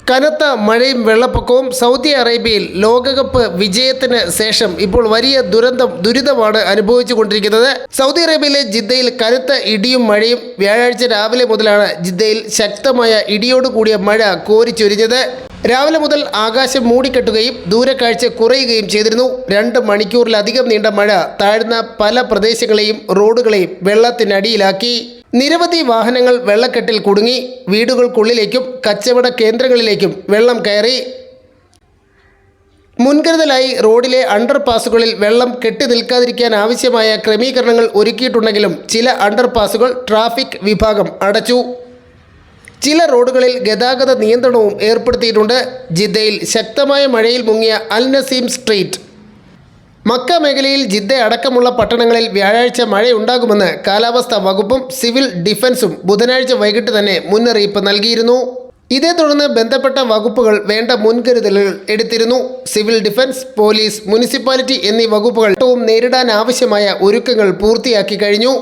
കനത്ത മഴയും വെള്ളപ്പൊക്കവും സൗദി അറേബ്യയിൽ ലോകകപ്പ് വിജയത്തിന് ശേഷം ഇപ്പോൾ വലിയ ദുരിതമാണ് അനുഭവിച്ചുകൊണ്ടിരിക്കുന്നത്. സൗദി അറേബ്യയിലെ ജിദ്ദയിൽ കനത്ത ഇടിയും മഴയും വ്യാഴാഴ്ച രാവിലെ മുതലാണ് ജിദ്ദയിൽ ശക്തമായ ഇടിയോട് കൂടിയ മഴ കോരിച്ചൊരിഞ്ഞത്. രാവിലെ മുതൽ ആകാശം മൂടിക്കെട്ടുകയും ദൂരക്കാഴ്ച കുറയുകയും ചെയ്തിരുന്നു. 2 മണിക്കൂറിലധികം നീണ്ട മഴ താഴ്ന്ന പല പ്രദേശങ്ങളെയും റോഡുകളെയും വെള്ളത്തിനടിയിലാക്കി. നിരവധി വാഹനങ്ങൾ വെള്ളക്കെട്ടിൽ കുടുങ്ങി. വീടുകൾക്കുള്ളിലേക്കും കച്ചവട കേന്ദ്രങ്ങളിലേക്കും വെള്ളം കയറി. മുൻകരുതലായി റോഡിലെ അണ്ടർപാസുകളിൽ വെള്ളം കെട്ടി നിൽക്കാതിരിക്കാൻ ആവശ്യമായ ക്രമീകരണങ്ങൾ ഒരുക്കിയിട്ടുണ്ടെങ്കിലും ചില അണ്ടർപാസുകൾ ട്രാഫിക് വിഭാഗം അടച്ചു. ചില റോഡുകളിൽ ഗതാഗത നിയന്ത്രണവും ഏർപ്പെടുത്തിയിട്ടുണ്ട്. ജിദ്ദയിൽ ശക്തമായ മഴയിൽ മുങ്ങിയ അൽ നസീം സ്ട്രീറ്റ്. മക്ക മേഖലയിൽ ജിദ്ദ അടക്കമുള്ള പട്ടണങ്ങളിൽ വ്യാഴാഴ്ച മഴയുണ്ടാകുമെന്ന് കാലാവസ്ഥാ വകുപ്പും സിവിൽ ഡിഫൻസും ബുധനാഴ്ച വൈകിട്ട് തന്നെ മുന്നറിയിപ്പ് നൽകിയിരുന്നു. ഇതേ തുടർന്ന് ബന്ധപ്പെട്ട വകുപ്പുകൾ വേണ്ട മുൻകരുതലുകൾ എടുത്തിരുന്നു. സിവിൽ ഡിഫൻസ്, പോലീസ്, മുനിസിപ്പാലിറ്റി എന്നീ വകുപ്പുകൾ നേരിടാൻ ആവശ്യമായ ഒരുക്കങ്ങൾ പൂർത്തിയാക്കി കഴിഞ്ഞു.